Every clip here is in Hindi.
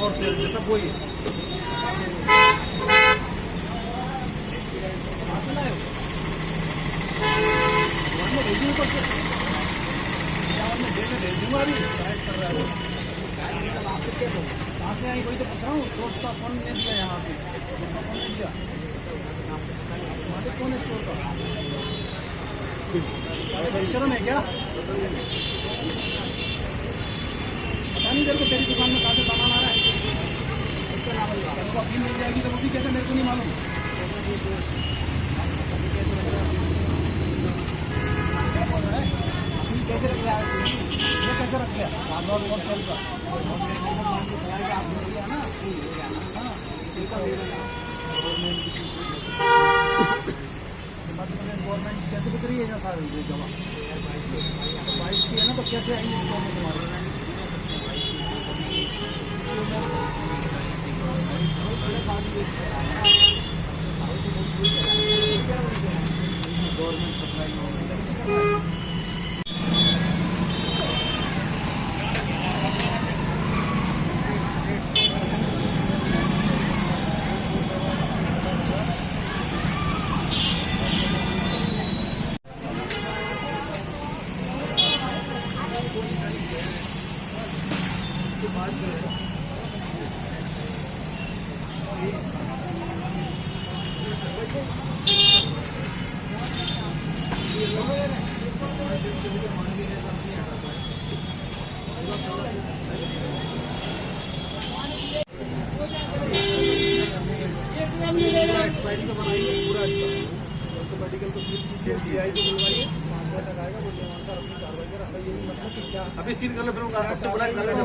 और सेल सब वही है। भेजूंगा अभी कर रहा है कहाँ से आई वही तो पूछ रहा हूँ। सोर्स का कौन ने दिया यहाँ पे, कौन ने दिया, मालिक कौन है स्टोर का? शर्म है क्या? पता नहीं तेरे को तेरी दुकान में कहाँ से सामान आ रहा है। उसको अपील मिल जाएगी तो वो भी कैसे, मेरे को नहीं मालूम। कैसे रख लिया, ये कैसे रख लिया? और सेल का गवर्नमेंट कैसे बिक रही है ना सारी दवा? 22 की है ना, तो कैसे आएंगे स्टोर में तुम्हारे? गवर्नमेंट सप्लाई एक्सपायरी का बनाइए पूरा इसका मेडिकल को स्लिप की छेड़ दिया है तो बुलवाइए, 5 तक आएगा वो जवान सर अपनी कार्रवाई कर रहा है। ये मतलब कि क्या अभी सील कर लो, फिर उससे बुला कर लो।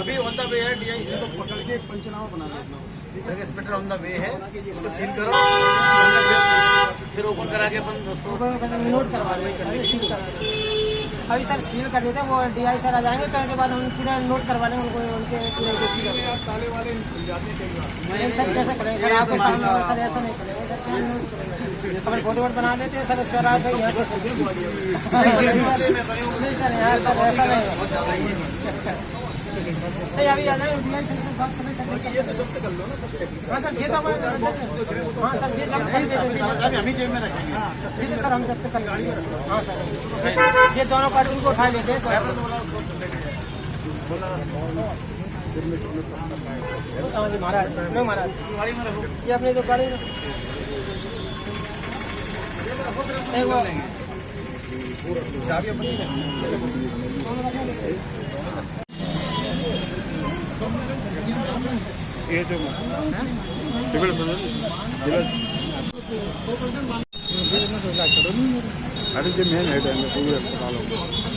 अभी ऑन द वे है डीआई तो पकड़ के पंचनामा बना लेना, ठीक है? इंस्पेक्टर ऑन द वे है, इसको सील करो, फिर ओपन करा के अपन उसको नोट करवा देंगे। अभी सर सील कर देते हैं, वो डीआई सर आ जाएंगे, करने के बाद हम पूरा नोट करवा लेंगे उनको, उनके पूरे ताले वाले जाते कई बार नहीं सर, कैसे करेंगे सर? आपके सामने सर ऐसा नहीं करेंगे सर, क्या नोट करेंगे? अपन फोटो वोट बना लेते हैं सर, सर आप यहाँ नहीं सर, यहाँ सर ऐसा नहीं अभी आ जाए डीआई सर से बात करने। ये तो जब्त कर लो ना। हाँ सर, ये तो हाँ सर, ये अभी जेब में रखेंगे ठीक है सर, हम जब्त कर लेंगे। हाँ सर, ये दोनों कार्टून को उठा लेते हैं महाराज। लो महाराज, ये अपने तो गाड़ी ये तो अरे जो मेन हेड है पूरे अस्पताल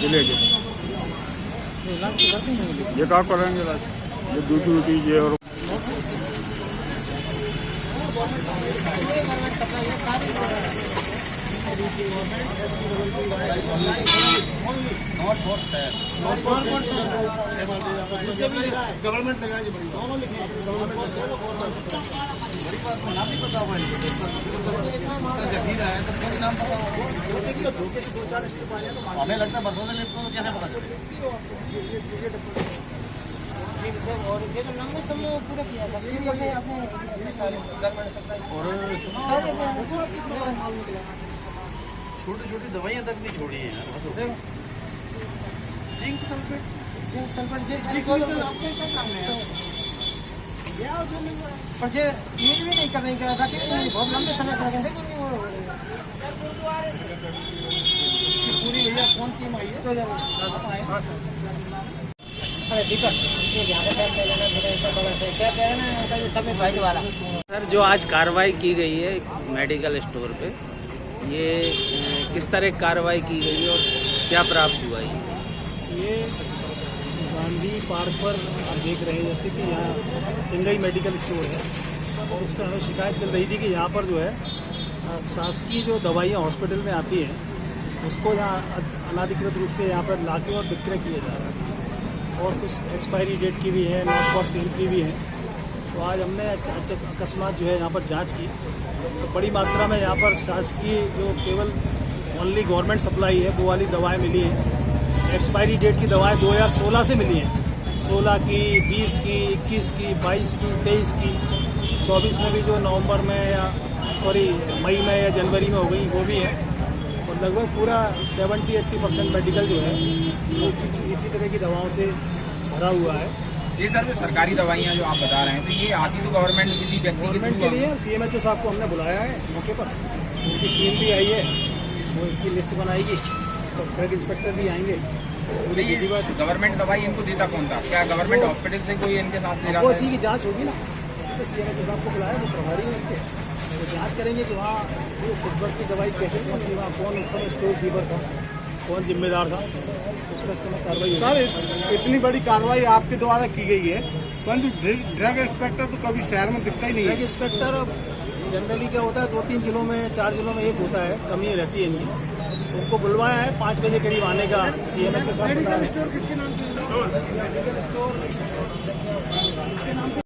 जिले के, ये क्या करेंगे ये ड्यूटी ये और गवर्नमेंट लगाएगी बड़ी दोनों लिखे बड़ी बात को नाम नहीं पता हुआ जगीरा है तो कोई नाम पता होगा धोखे से 2-4 स्टेप आए तो हमें लगता है बरसों से लेते तो कैसे पता चले। और ये तो नंबर सब पूरा किया था और छोटी छोटी दवाइयाँ तक नहीं छोड़ी है यार। जिंक सल्फेट आपके क्या काम है पर ये यूज भी नहीं करने का था कि बहुत लंबे समय से लगे थे पूरी भैया कौन टीम आई है? अरे दिक्कत ये ध्यान से क्या कहना है सब भाई वाला सर, जो आज कार्रवाई की गई है मेडिकल स्टोर पे, ये किस तरह कार्रवाई की गई है और क्या प्राप्त हुआ है? ये गांधी पार्क पर आप देख रहे हैं जैसे कि यहाँ सिंगई मेडिकल स्टोर है और उसका हमें शिकायत मिल रही थी कि यहाँ पर जो है शासकीय जो दवाइयाँ हॉस्पिटल में आती हैं उसको यहाँ अनाधिकृत रूप से यहाँ पर लाके और विक्रय किया जा रहा है और कुछ एक्सपायरी डेट की भी है, नॉट फॉर सेल की भी है। तो आज हमने अकस्मात जो है यहाँ पर जांच की तो बड़ी मात्रा में यहाँ पर शासकीय जो केवल ओनली गवर्नमेंट सप्लाई है वो वाली दवाएँ मिली हैं। एक्सपायरी डेट की दवाएँ 2016 से मिली हैं, 16 की, 20 की, 21 की, 22 की, 23 की, 24 में भी जो नवंबर में या सॉरी मई में या जनवरी में हो गई वो भी है। और लगभग पूरा 70-80% मेडिकल जो है वो इसी तरह की दवाओं से भरा हुआ है। ये सर जो सरकारी दवाइयाँ जो आप बता रहे हैं तो ये आती तो गवर्नमेंट किसी व्यक्ति गवर्नमेंट के लिए CMHO साहब को हमने बुलाया है मौके पर, उनकी टीम भी आई है, वो इसकी लिस्ट बनाएगी, तो ड्रग इंस्पेक्टर भी आएंगे। गवर्नमेंट दवाई इनको देता कौन था? क्या गवर्नमेंट हॉस्पिटल से कोई इनके साथ ले रहा वो है? इसी की जांच होगी ना, तो CMHO साहब को बुलाया, वो प्रभारी है इसके, तो जांच करेंगे कि वहाँ इस वर्ष की दवाई कैसे पहुँची, वहाँ कौन उसमें स्टोर कीपर था, कौन जिम्मेदार था, तो उसका समय कार्रवाई होगी। सर इतनी बड़ी कार्रवाई आपके द्वारा की गई है, परंतु ड्रग इंस्पेक्टर तो कभी शहर में दिखता ही नहीं ड्रग है। इंस्पेक्टर जनरली क्या होता है 2-3 जिलों में, 4 जिलों में एक होता है, कमी रहती है इनकी। उनको बुलवाया है 5 बजे करीब आने का CMHO साहब बता रहे हैं। किसके नाम से? मेडिकल स्टोर किसके नाम से?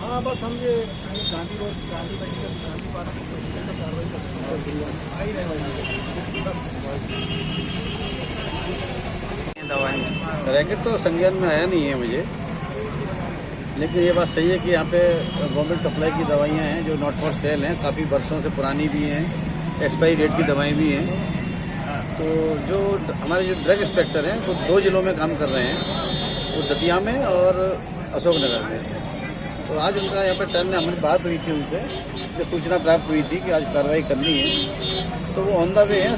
हाँ बस हम ये Gandhi road, Gandhi medical, Gandhi park में कार्रवाई करते हैं। रैकेट तो संज्ञान में आया नहीं है मुझे, लेकिन ये बात सही है कि यहाँ पे गवर्नमेंट सप्लाई की दवाइयाँ हैं जो नॉट फॉर सेल हैं, काफ़ी वर्षों से पुरानी भी हैं, एक्सपायरी डेट की दवाएं भी हैं। तो जो हमारे जो ड्रग इंस्पेक्टर हैं वो 2 जिलों में काम कर रहे हैं, वो दतिया में और अशोकनगर में। तो आज उनका यहाँ पर टर्न हमारी बात हुई थी उनसे, जो सूचना प्राप्त हुई थी कि आज कार्रवाई करनी है, तो वो ऑन द वे हैं,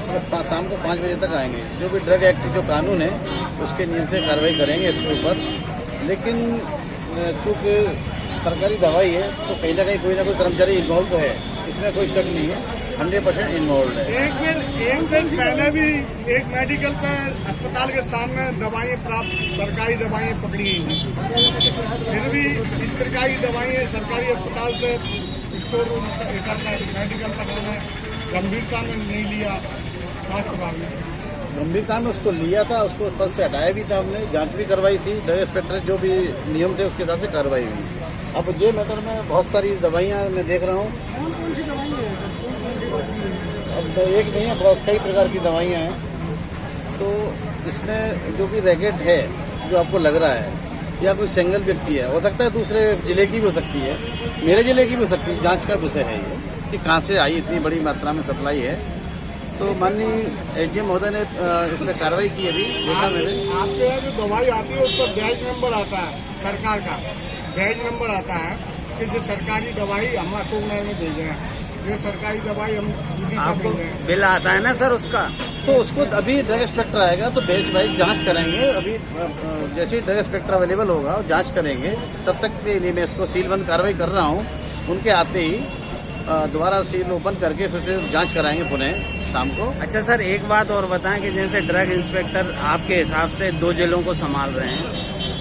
शाम को 5 बजे तक आएंगे। जो भी ड्रग एक्ट जो कानून है उसके नियम से कार्रवाई करेंगे इसके ऊपर। लेकिन चूँकि सरकारी दवाई है तो कहीं ना कोई कर्मचारी इन्वॉल्व तो है, इसमें कोई शक नहीं है, 100% इन्वॉल्व है। एक दिन पहले भी एक मेडिकल पर अस्पताल के सामने दवाइयाँ प्राप्त, सरकारी दवाइयाँ पकड़ी गई हैं, फिर भी इस प्रकार की दवाइयाँ सरकारी अस्पताल से स्टोर रूम मेडिकल तक हमने गंभीरता में नहीं लिया। स्वास्थ्य विभाग ने गंभीरता में उसको लिया था, उसको पद से हटाया भी था, हमने जांच भी करवाई थी, ड्रग इंस्पेक्टर जो भी नियम थे उसके हिसाब से कार्रवाई हुई। अब जे मैटर में बहुत सारी दवाइयाँ मैं देख रहा हूँ, कौन सी दवाइयाँ हैं? अब एक नहीं है, बहुत कई प्रकार की दवाइयाँ हैं। तो इसमें जो भी रैकेट है जो आपको लग रहा है, या कोई सिंगल व्यक्ति है, हो सकता है दूसरे जिले की भी हो सकती है, मेरे जिले की भी हो सकती है, जांच का विषय है ये कि कहाँ से आई, इतनी बड़ी मात्रा में सप्लाई है। तो माननीय AGM महोदय ने इसमें कार्रवाई की। अभी देखा मैंने, आपके यहाँ जो दवाई आती है उस पर बैच नंबर आता है, सरकार का बैच नंबर आता है कि जो सरकारी दवाई हम अशोकनगर में भेज रहे हैं, जो सरकारी दवाई हम भेज रहे हैं। बिल आता है ना सर उसका, तो उसको अभी ड्रग इंस्पेक्टर आएगा तो बेच वाइज जांच करेंगे। अभी जैसे ही ड्रग इंस्पेक्टर अवेलेबल होगा जांच करेंगे, तब तक के लिए मैं इसको सीलबंद कार्रवाई कर रहा हूँ। उनके आते ही दोबारा सील ओपन करके फिर से जांच कराएंगे पुनः शाम को। अच्छा सर, एक बात और बताएं कि जैसे ड्रग इंस्पेक्टर आपके हिसाब से 2 जिलों को संभाल रहे हैं,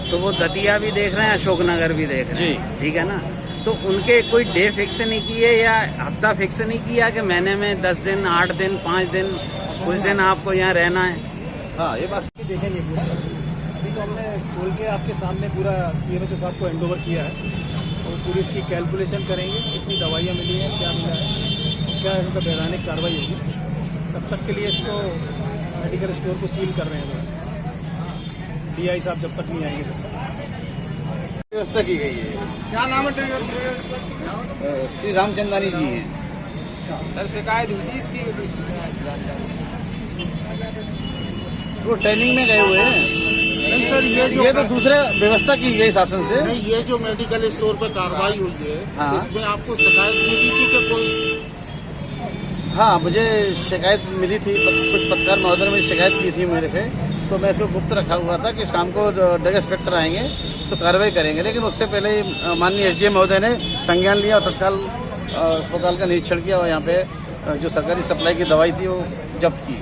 तो वो दतिया भी देख रहे हैं, अशोकनगर भी देख रहे हैं, ठीक है ना? तो उनके कोई डे फिक्स नहीं किए या हफ्ता फिक्स नहीं किया कि महीने में 10 दिन, 8 दिन, 5 दिन, कुछ दिन आपको यहाँ रहना है? हाँ, ये बात देखेंगे पूरा। अभी तो हमने खोल के आपके सामने पूरा CMHO साहब को हैंड ओवर किया है, और पूरी इसकी कैलकुलेशन करेंगे, कितनी दवाइयाँ मिली हैं, क्या मिला है, क्या इनका वैधानिक कार्रवाई होगी। तब तक के लिए इसको मेडिकल स्टोर को सील कर रहे हैं DI साहब जब तक नहीं आएंगे तब तक। व्यवस्था की गई है। क्या नाम है? श्री रामचंदानी जी हैं। सर शिकायत हुई थी इसकी? वो ट्रेनिंग में गए हुए हैं। सर ये तो दूसरे व्यवस्था की गई शासन से। नहीं, ये जो मेडिकल स्टोर पर कार्रवाई हुई है, हाँ। इसमें आपको शिकायत मिली थी कि कोई? हाँ, मुझे शिकायत मिली थी, कुछ पत्रकार महोदय ने मुझे शिकायत की थी मेरे से, तो मैं इसको गुप्त रखा हुआ था कि शाम को ड्रग इंस्पेक्टर आएंगे तो कार्रवाई करेंगे। लेकिन उससे पहले ही माननीय SDM महोदय ने संज्ञान लिया और तत्काल अस्पताल का निरीक्षण किया और यहाँ पे जो सरकारी सप्लाई की दवाई थी वो जब्त की।